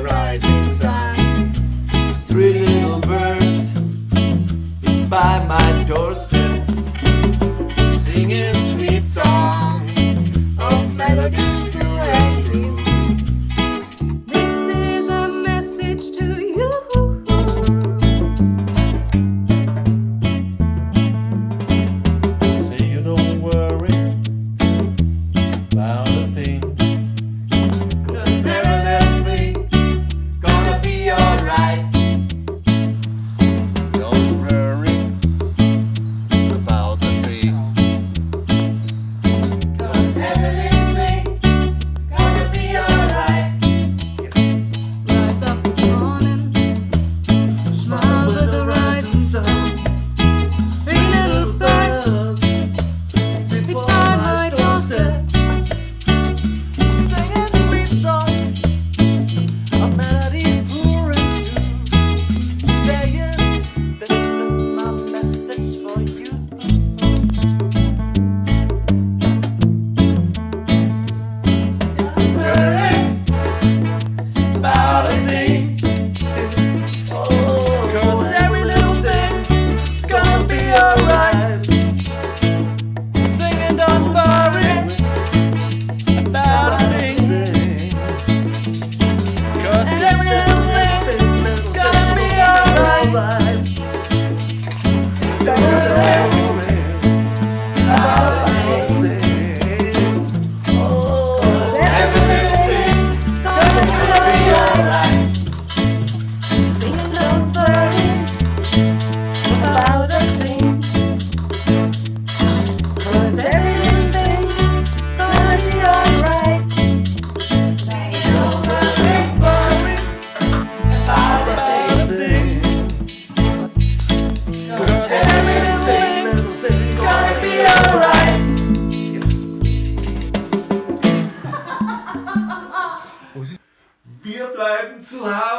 the rising sun. Three little birds, it's by my doorstep, Singing sweet songs of melodies pure and true. This is a message to you. say you don't worry about a thing, 'Cause every little thing gonna be alright. don't worry about a thing. 'Cause every little thing gonna be alright. Rise up this morning, smile with the rising sun. Three little birds, it's by my doorstep. Singing sweet songs of melodies pure and true, saying this is my message for you. Worry about a thing. 'Cause every little thing's gonna be alright. Singing don't worry about a thing, 'cause every little thing's gonna be alright. Singing don't worry about a thing. Every little thing gonna be alright. Singing don't worry about a thing. 'Cause every little thing gonna be alright. Don't worry about a thing. 'Cause every little thing gonna be alright. Wir bleiben zu Hause.